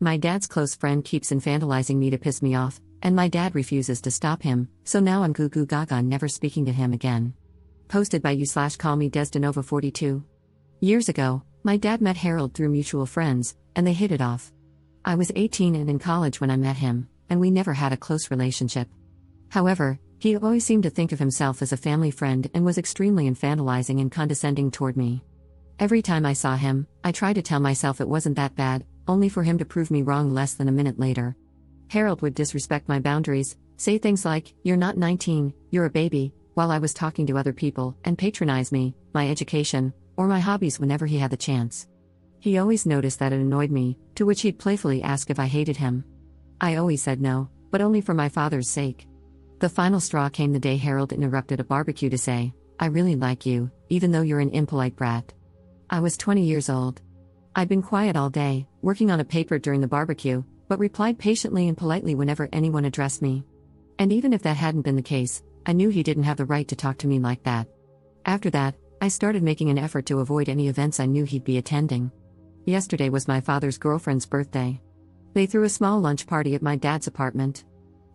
My dad's close friend keeps infantilizing me to piss me off, and my dad refuses to stop him, so now I'm goo goo gaga never speaking to him again. Posted by you/call me Desdenova 42. Years ago, my dad met Harold through mutual friends, and they hit it off. I was 18 and in college when I met him, and we never had a close relationship. However, he always seemed to think of himself as a family friend and was extremely infantilizing and condescending toward me. Every time I saw him, I tried to tell myself it wasn't that bad, only for him to prove me wrong less than a minute later. Harold would disrespect my boundaries, say things like, "You're not 19, you're a baby," while I was talking to other people, and patronize me, my education, or my hobbies whenever he had the chance. He always noticed that it annoyed me, to which he'd playfully ask if I hated him. I always said no, but only for my father's sake. The final straw came the day Harold interrupted a barbecue to say, "I really like you, even though you're an impolite brat." I was 20 years old. I'd been quiet all day, working on a paper during the barbecue, but replied patiently and politely whenever anyone addressed me. And even if that hadn't been the case, I knew he didn't have the right to talk to me like that. After that, I started making an effort to avoid any events I knew he'd be attending. Yesterday was my father's girlfriend's birthday. They threw a small lunch party at my dad's apartment.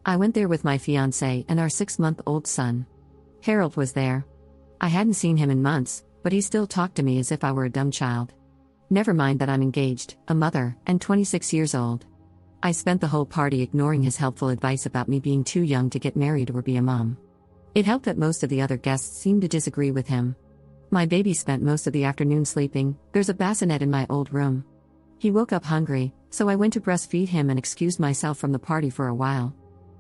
I went there with my fiancé and our 6-month-old son. Harold was there. I hadn't seen him in months, but he still talked to me as if I were a dumb child. Never mind that I'm engaged, a mother, and 26 years old. I spent the whole party ignoring his helpful advice about me being too young to get married or be a mom. It helped that most of the other guests seemed to disagree with him. My baby spent most of the afternoon sleeping. There's a bassinet in my old room. He woke up hungry, so I went to breastfeed him and excused myself from the party for a while.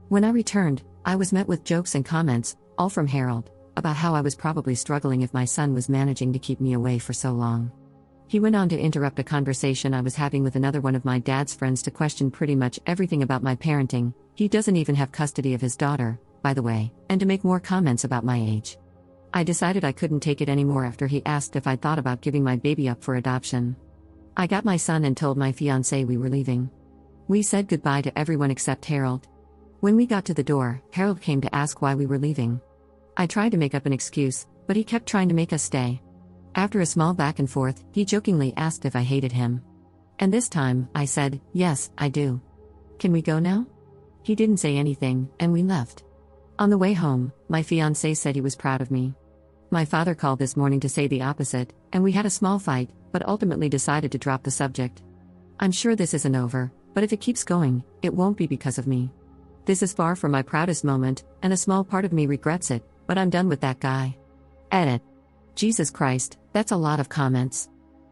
When I returned, I was met with jokes and comments, all from Harold, about how I was probably struggling if my son was managing to keep me away for so long. He went on to interrupt a conversation I was having with another one of my dad's friends to question pretty much everything about my parenting. He doesn't even have custody of his daughter, by the way, and to make more comments about my age. I decided I couldn't take it anymore after he asked if I'd thought about giving my baby up for adoption. I got my son and told my fiancé we were leaving. We said goodbye to everyone except Harold. When we got to the door, Harold came to ask why we were leaving. I tried to make up an excuse, but he kept trying to make us stay. After a small back and forth, he jokingly asked if I hated him. And this time, I said, "Yes, I do. Can we go now?" He didn't say anything, and we left. On the way home, my fiancé said he was proud of me. My father called this morning to say the opposite, and we had a small fight, but ultimately decided to drop the subject. I'm sure this isn't over, but if it keeps going, it won't be because of me. This is far from my proudest moment, and a small part of me regrets it, but I'm done with that guy. Edit. Jesus Christ, that's a lot of comments.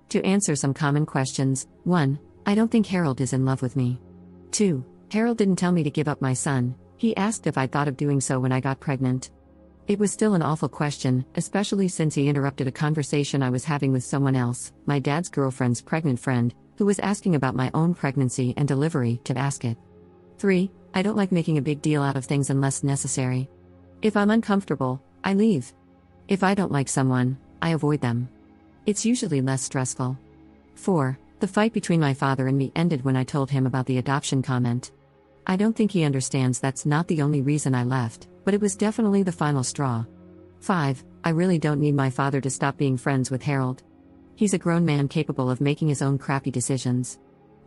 To answer some common questions: 1. I don't think Harold is in love with me. 2. Harold didn't tell me to give up my son, he asked if I thought of doing so when I got pregnant. It was still an awful question, especially since he interrupted a conversation I was having with someone else, my dad's girlfriend's pregnant friend, who was asking about my own pregnancy and delivery, to ask it. 3. I don't like making a big deal out of things unless necessary. If I'm uncomfortable, I leave. If I don't like someone, I avoid them. It's usually less stressful. 4. The fight between my father and me ended when I told him about the adoption comment. I don't think he understands that's not the only reason I left, but it was definitely the final straw. 5. I really don't need my father to stop being friends with Harold. He's a grown man capable of making his own crappy decisions.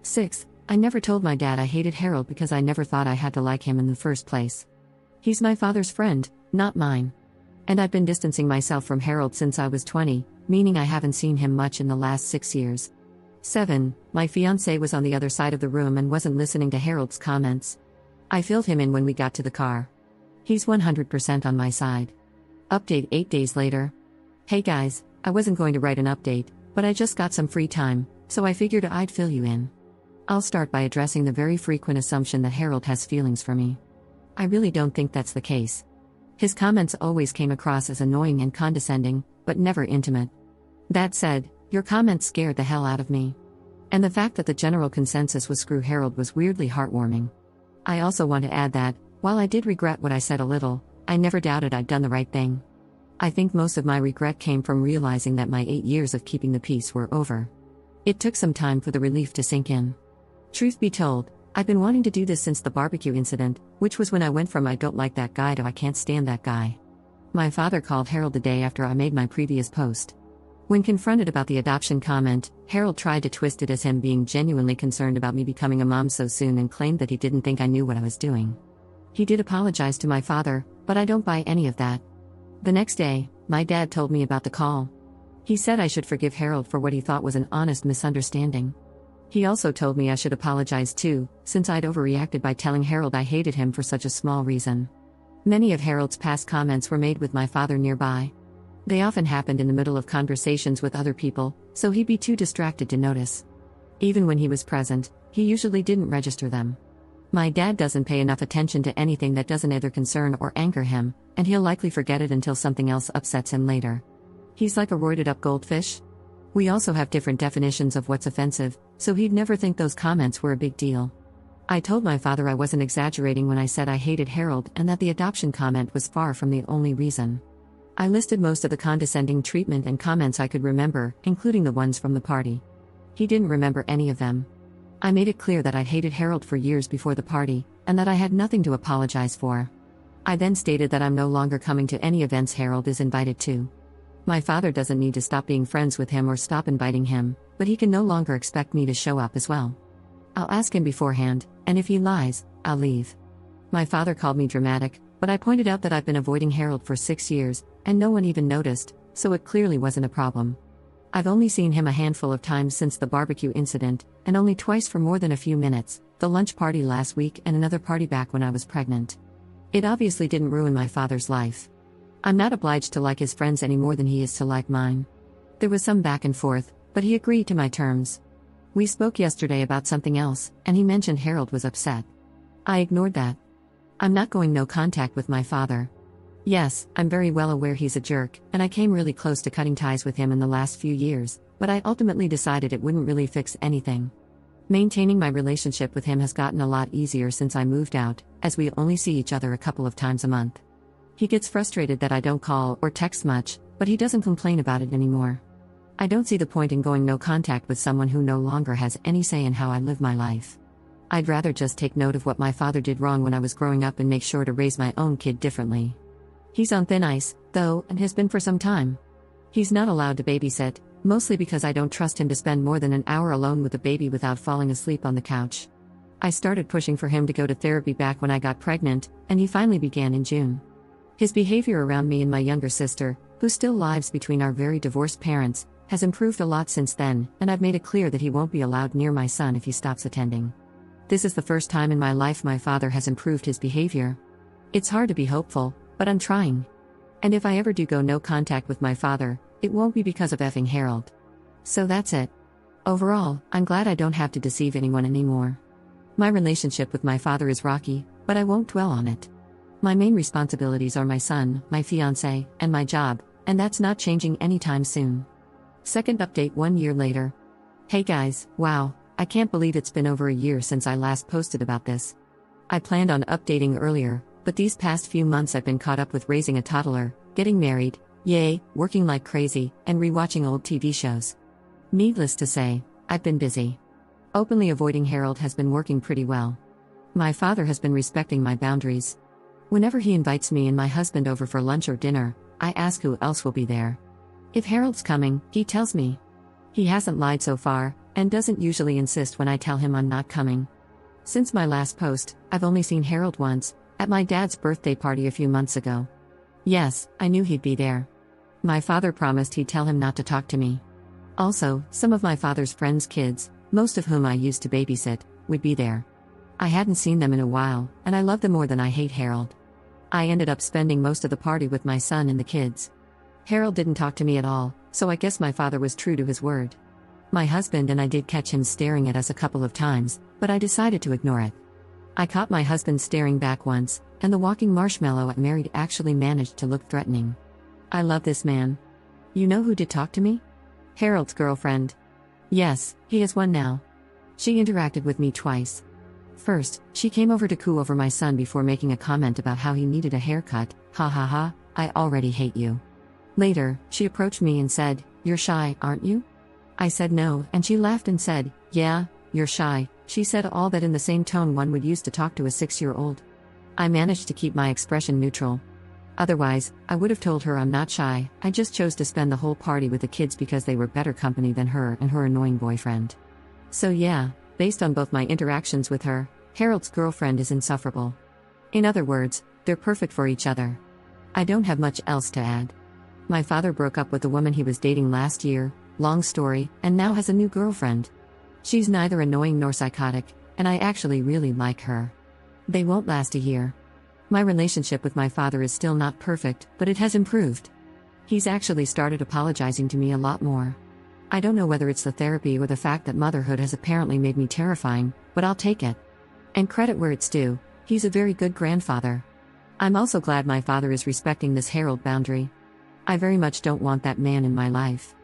6. I never told my dad I hated Harold because I never thought I had to like him in the first place. He's my father's friend, not mine. And I've been distancing myself from Harold since I was 20, meaning I haven't seen him much in the last 6 years. 7. My fiancé was on the other side of the room and wasn't listening to Harold's comments. I filled him in when we got to the car. He's 100% on my side. Update 8 days later. Hey guys, I wasn't going to write an update, but I just got some free time, so I figured I'd fill you in. I'll start by addressing the very frequent assumption that Harold has feelings for me. I really don't think that's the case. His comments always came across as annoying and condescending, but never intimate. That said, your comments scared the hell out of me. And the fact that the general consensus was screw Harold was weirdly heartwarming. I also want to add that, while I did regret what I said a little, I never doubted I'd done the right thing. I think most of my regret came from realizing that my 8 years of keeping the peace were over. It took some time for the relief to sink in. Truth be told, I've been wanting to do this since the barbecue incident, which was when I went from "I don't like that guy" to "I can't stand that guy." My father called Harold the day after I made my previous post. When confronted about the adoption comment, Harold tried to twist it as him being genuinely concerned about me becoming a mom so soon and claimed that he didn't think I knew what I was doing. He did apologize to my father, but I don't buy any of that. The next day, my dad told me about the call. He said I should forgive Harold for what he thought was an honest misunderstanding. He also told me I should apologize too, since I'd overreacted by telling Harold I hated him for such a small reason. Many of Harold's past comments were made with my father nearby. They often happened in the middle of conversations with other people, so he'd be too distracted to notice. Even when he was present, he usually didn't register them. My dad doesn't pay enough attention to anything that doesn't either concern or anger him, and he'll likely forget it until something else upsets him later. He's like a roided-up goldfish. We also have different definitions of what's offensive, so he'd never think those comments were a big deal. I told my father I wasn't exaggerating when I said I hated Harold and that the adoption comment was far from the only reason. I listed most of the condescending treatment and comments I could remember, including the ones from the party. He didn't remember any of them. I made it clear that I'd hated Harold for years before the party, and that I had nothing to apologize for. I then stated that I'm no longer coming to any events Harold is invited to. My father doesn't need to stop being friends with him or stop inviting him, but he can no longer expect me to show up as well. I'll ask him beforehand, and if he lies, I'll leave. My father called me dramatic, but I pointed out that I've been avoiding Harold for 6 years, and no one even noticed, so it clearly wasn't a problem. I've only seen him a handful of times since the barbecue incident, and only twice for more than a few minutes, the lunch party last week and another party back when I was pregnant. It obviously didn't ruin my father's life. I'm not obliged to like his friends any more than he is to like mine. There was some back and forth, but he agreed to my terms. We spoke yesterday about something else, and he mentioned Harold was upset. I ignored that. I'm not going no contact with my father. Yes, I'm very well aware he's a jerk, and I came really close to cutting ties with him in the last few years, but I ultimately decided it wouldn't really fix anything. Maintaining my relationship with him has gotten a lot easier since I moved out, as we only see each other a couple of times a month. He gets frustrated that I don't call or text much, but he doesn't complain about it anymore. I don't see the point in going no contact with someone who no longer has any say in how I live my life. I'd rather just take note of what my father did wrong when I was growing up and make sure to raise my own kid differently. He's on thin ice, though, and has been for some time. He's not allowed to babysit, mostly because I don't trust him to spend more than an hour alone with the baby without falling asleep on the couch. I started pushing for him to go to therapy back when I got pregnant, and he finally began in June. His behavior around me and my younger sister, who still lives between our very divorced parents, has improved a lot since then, and I've made it clear that he won't be allowed near my son if he stops attending. This is the first time in my life my father has improved his behavior. It's hard to be hopeful, but I'm trying. And if I ever do go no contact with my father, it won't be because of effing Harold. So that's it. Overall, I'm glad I don't have to deceive anyone anymore. My relationship with my father is rocky, but I won't dwell on it. My main responsibilities are my son, my fiancé, and my job, and that's not changing anytime soon. Second update 1 year later. Hey guys, wow, I can't believe it's been over a year since I last posted about this. I planned on updating earlier, but these past few months I've been caught up with raising a toddler, getting married, yay, working like crazy, and rewatching old TV shows. Needless to say, I've been busy. Openly avoiding Harold has been working pretty well. My father has been respecting my boundaries. Whenever he invites me and my husband over for lunch or dinner, I ask who else will be there. If Harold's coming, he tells me. He hasn't lied so far, and doesn't usually insist when I tell him I'm not coming. Since my last post, I've only seen Harold once, at my dad's birthday party a few months ago. Yes, I knew he'd be there. My father promised he'd tell him not to talk to me. Also, some of my father's friends' kids, most of whom I used to babysit, would be there. I hadn't seen them in a while, and I love them more than I hate Harold. I ended up spending most of the party with my son and the kids. Harold didn't talk to me at all, so I guess my father was true to his word. My husband and I did catch him staring at us a couple of times, but I decided to ignore it. I caught my husband staring back once, and the walking marshmallow I married actually managed to look threatening. I love this man. You know who did talk to me? Harold's girlfriend. Yes, he has one now. She interacted with me twice. First, she came over to coo over my son before making a comment about how he needed a haircut. Ha ha ha, I already hate you. Later, she approached me and said, "You're shy, aren't you?" I said no, and she laughed and said, "Yeah, you're shy." She said all that in the same tone one would use to talk to a 6-year-old. I managed to keep my expression neutral. Otherwise, I would have told her I'm not shy, I just chose to spend the whole party with the kids because they were better company than her and her annoying boyfriend. So yeah, based on both my interactions with her, Harold's girlfriend is insufferable. In other words, they're perfect for each other. I don't have much else to add. My father broke up with the woman he was dating last year, long story, and now has a new girlfriend. She's neither annoying nor psychotic, and I actually really like her. They won't last a year. My relationship with my father is still not perfect, but it has improved. He's actually started apologizing to me a lot more. I don't know whether it's the therapy or the fact that motherhood has apparently made me terrifying, but I'll take it. And credit where it's due, he's a very good grandfather. I'm also glad my father is respecting this Harold boundary. I very much don't want that man in my life.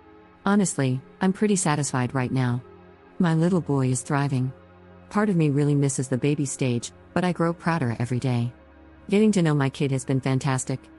Honestly, I'm pretty satisfied right now. My little boy is thriving. Part of me really misses the baby stage, but I grow prouder every day. Getting to know my kid has been fantastic,